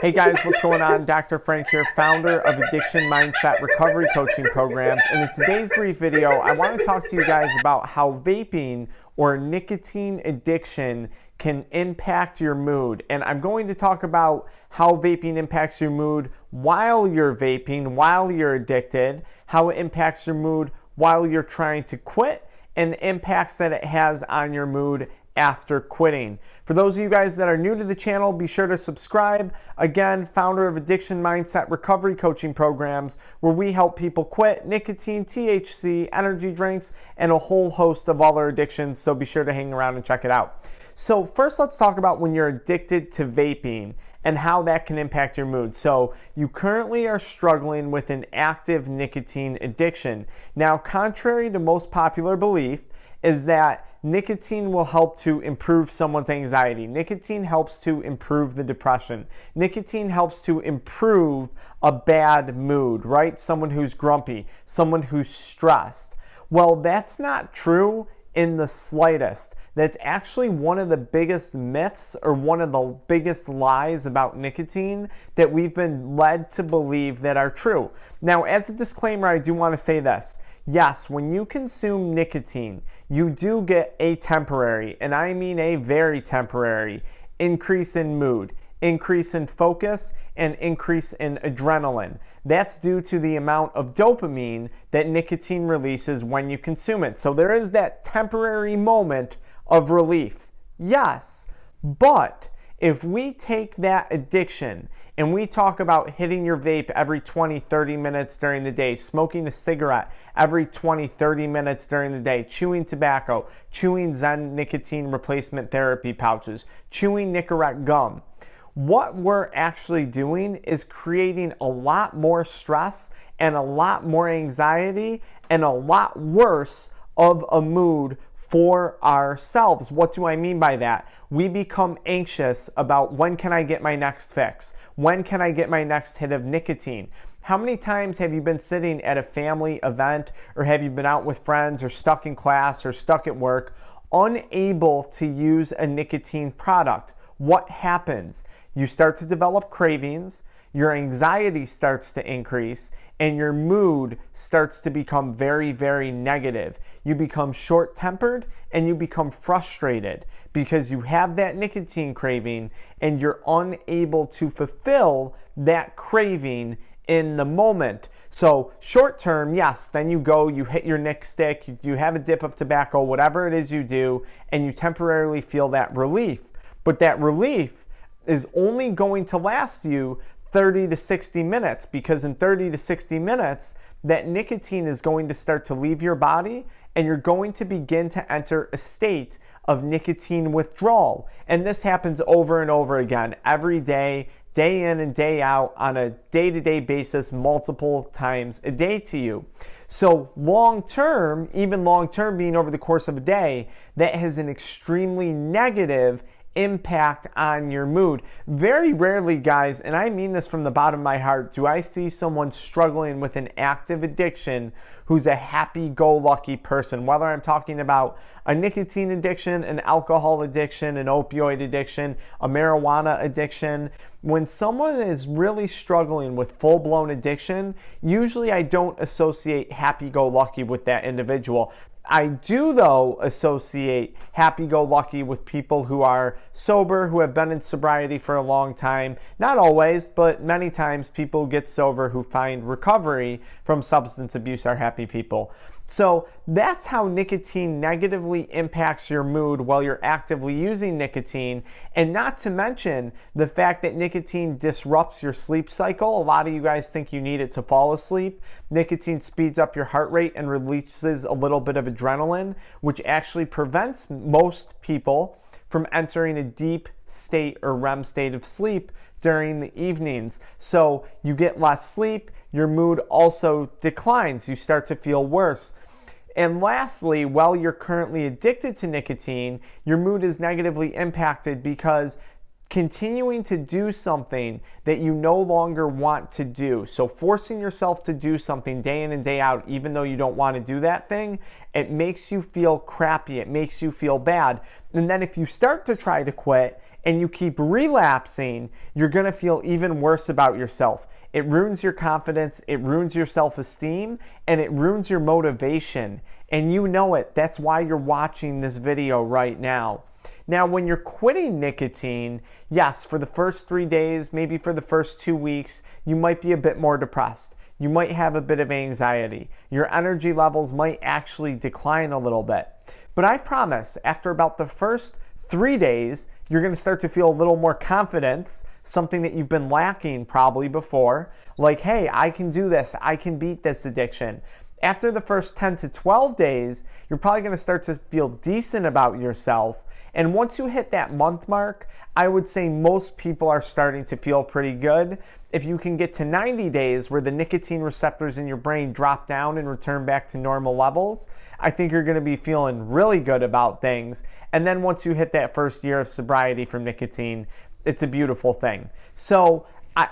Hey guys, what's going on? Dr. Frank here, founder of Addiction Mindset Recovery Coaching Programs. And in today's brief video, I want to talk to you guys about how vaping or nicotine addiction can impact your mood. And I'm going to talk about how vaping impacts your mood while you're vaping, while you're addicted, how it impacts your mood while you're trying to quit, and the impacts that it has on your mood after quitting. For those of you guys that are new to the channel, be sure to subscribe. Again, founder of Addiction Mindset Recovery Coaching Programs, where we help people quit nicotine, THC, energy drinks, and a whole host of other addictions, so be sure to hang around and check it out. So first, let's talk about when you're addicted to vaping and how that can impact your mood. So you currently are struggling with an active nicotine addiction. Now, contrary to most popular belief, is that nicotine will help to improve someone's anxiety. Nicotine helps to improve the depression. Nicotine helps to improve a bad mood, right? Someone who's grumpy, someone who's stressed. Well, that's not true in the slightest. That's actually one of the biggest myths or one of the biggest lies about nicotine that we've been led to believe that are true. Now, as a disclaimer, I do want to say this. Yes, when you consume nicotine, you do get a temporary, and I mean a very temporary, increase in mood, increase in focus, and increase in adrenaline. That's due to the amount of dopamine that nicotine releases when you consume it. So there is that temporary moment of relief. Yes, but if we take that addiction and we talk about hitting your vape every 20, 30 minutes during the day, smoking a cigarette every 20, 30 minutes during the day, chewing tobacco, chewing Zen nicotine replacement therapy pouches, chewing Nicorette gum, what we're actually doing is creating a lot more stress and a lot more anxiety and a lot worse of a mood for ourselves. What do I mean by that? We become anxious about when can I get my next fix? When can I get my next hit of nicotine? How many times have you been sitting at a family event, or have you been out with friends, or stuck in class, or stuck at work, unable to use a nicotine product? What happens? You start to develop cravings, your anxiety starts to increase, and your mood starts to become very, very negative. You become short-tempered and you become frustrated because you have that nicotine craving and you're unable to fulfill that craving in the moment. So short term, yes, then you go, you hit your nic stick, you have a dip of tobacco, whatever it is you do, and you temporarily feel that relief. But that relief is only going to last you 30 to 60 minutes, because in 30 to 60 minutes, that nicotine is going to start to leave your body and you're going to begin to enter a state of nicotine withdrawal. And this happens over and over again, every day, day in and day out, on a day-to-day basis, multiple times a day to you. So long-term, even long-term being over the course of a day, that has an extremely negative impact on your mood. Very rarely, guys, and I mean this from the bottom of my heart, do I see someone struggling with an active addiction who's a happy-go-lucky person. Whether I'm talking about a nicotine addiction, an alcohol addiction, an opioid addiction, a marijuana addiction. When someone is really struggling with full-blown addiction, usually I don't associate happy-go-lucky with that individual. I do, though, associate happy-go-lucky with people who are sober, who have been in sobriety for a long time. Not always, but many times people who get sober who find recovery from substance abuse are happy people. So that's how nicotine negatively impacts your mood while you're actively using nicotine, and not to mention the fact that nicotine disrupts your sleep cycle. A lot of you guys think you need it to fall asleep. Nicotine speeds up your heart rate and releases a little bit of adrenaline, which actually prevents most people from entering a deep state or REM state of sleep during the evenings. So you get less sleep, your mood also declines, you start to feel worse. And lastly, while you're currently addicted to nicotine, your mood is negatively impacted because continuing to do something that you no longer want to do, so forcing yourself to do something day in and day out, even though you don't want to do that thing, it makes you feel crappy, it makes you feel bad. And then if you start to try to quit, and you keep relapsing, you're going to feel even worse about yourself. It ruins your confidence, it ruins your self-esteem, and it ruins your motivation. And you know it. That's why you're watching this video right now. Now, when you're quitting nicotine, yes, for the first 3 days, maybe for the first 2 weeks, you might be a bit more depressed. You might have a bit of anxiety. Your energy levels might actually decline a little bit. But I promise, after about the first 3 days, you're going to start to feel a little more confidence, something that you've been lacking probably before. Like, hey, I can do this. I can beat this addiction. After the first 10 to 12 days, you're probably going to start to feel decent about yourself. And once you hit that month mark, I would say most people are starting to feel pretty good. If you can get to 90 days where the nicotine receptors in your brain drop down and return back to normal levels, I think you're going to be feeling really good about things. And then once you hit that first year of sobriety from nicotine, it's a beautiful thing. So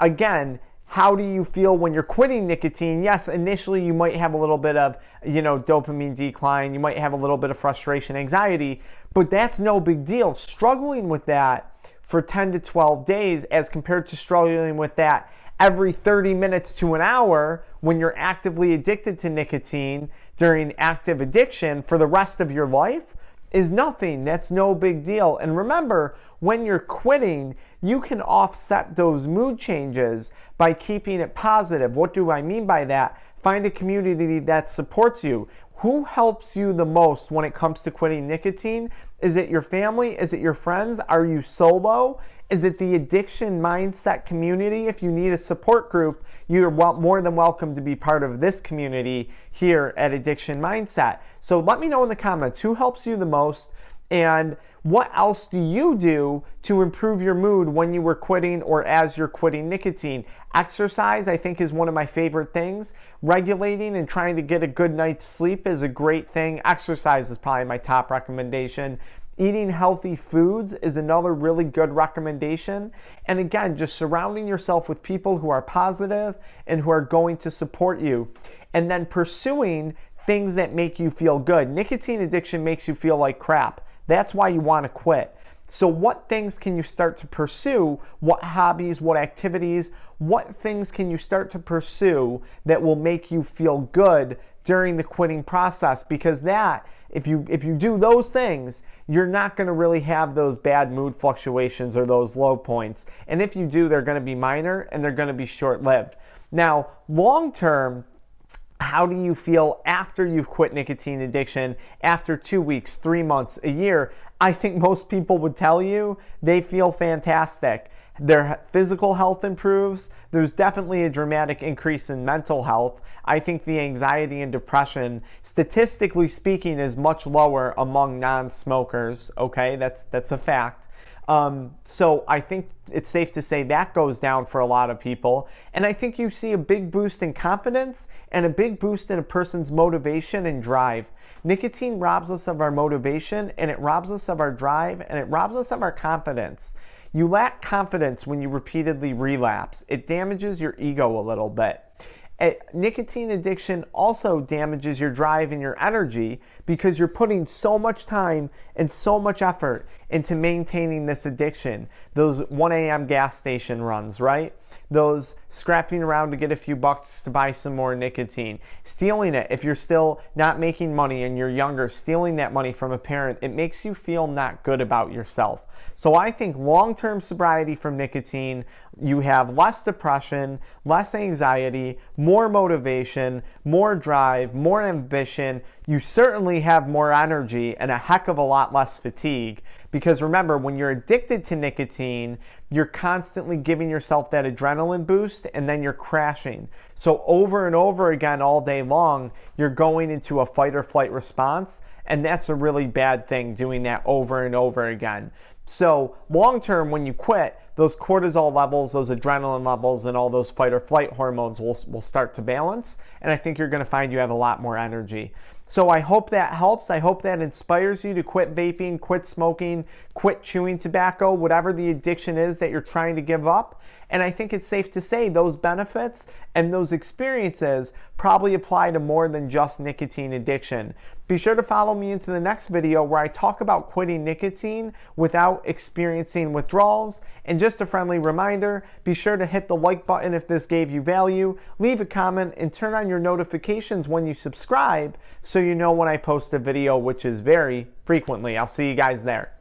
again, how do you feel when you're quitting nicotine? Yes, initially you might have a little bit of, dopamine decline. You might have a little bit of frustration, anxiety, but that's no big deal. Struggling with that for 10 to 12 days as compared to struggling with that every 30 minutes to an hour when you're actively addicted to nicotine during active addiction for the rest of your life is nothing. That's no big deal. And remember, when you're quitting, you can offset those mood changes by keeping it positive. What do I mean by that? Find a community that supports you. Who helps you the most when it comes to quitting nicotine? Is it your family? Is it your friends? Are you solo? Is it the Addiction Mindset community? If you need a support group, you're more than welcome to be part of this community here at Addiction Mindset. So let me know in the comments who helps you the most and what else do you do to improve your mood when you were quitting or as you're quitting nicotine? Exercise, I think, is one of my favorite things. Regulating and trying to get a good night's sleep is a great thing. Exercise is probably my top recommendation. Eating healthy foods is another really good recommendation. And again, just surrounding yourself with people who are positive and who are going to support you. And then pursuing things that make you feel good. Nicotine addiction makes you feel like crap. That's why you want to quit. So what things can you start to pursue? What hobbies, what activities, what things can you start to pursue that will make you feel good during the quitting process? Because that, if you do those things, you're not going to really have those bad mood fluctuations or those low points. And if you do, they're going to be minor and they're going to be short-lived. Now, long term, how do you feel after you've quit nicotine addiction, after 2 weeks, 3 months, a year? I think most people would tell you they feel fantastic. Their physical health improves. There's definitely a dramatic increase in mental health. I think the anxiety and depression, statistically speaking, is much lower among non-smokers. Okay, that's a fact. So I think it's safe to say that goes down for a lot of people. And I think you see a big boost in confidence and a big boost in a person's motivation and drive. Nicotine robs us of our motivation, and it robs us of our drive, and it robs us of our confidence. You lack confidence when you repeatedly relapse. It damages your ego a little bit. Nicotine addiction also damages your drive and your energy because you're putting so much time and so much effort into maintaining this addiction. Those 1 a.m. gas station runs, right? Those scrapping around to get a few bucks to buy some more nicotine. Stealing it if you're still not making money and you're younger, stealing that money from a parent, it makes you feel not good about yourself. So I think long-term sobriety from nicotine, you have less depression, less anxiety, more motivation, more drive, more ambition. You certainly have more energy and a heck of a lot less fatigue. Because remember, when you're addicted to nicotine, you're constantly giving yourself that adrenaline boost and then you're crashing. So over and over again all day long, you're going into a fight or flight response, and that's a really bad thing, doing that over and over again. So long term, when you quit, those cortisol levels, those adrenaline levels, and all those fight or flight hormones will start to balance, and I think you're going to find you have a lot more energy. So I hope that helps. I hope that inspires you to quit vaping, quit smoking, quit chewing tobacco, whatever the addiction is that you're trying to give up. And I think it's safe to say those benefits and those experiences probably apply to more than just nicotine addiction. Be sure to follow me into the next video where I talk about quitting nicotine without experiencing withdrawals. And just a friendly reminder, be sure to hit the like button if this gave you value, leave a comment, and turn on your notifications when you subscribe so you know when I post a video, which is very frequently. I'll see you guys there.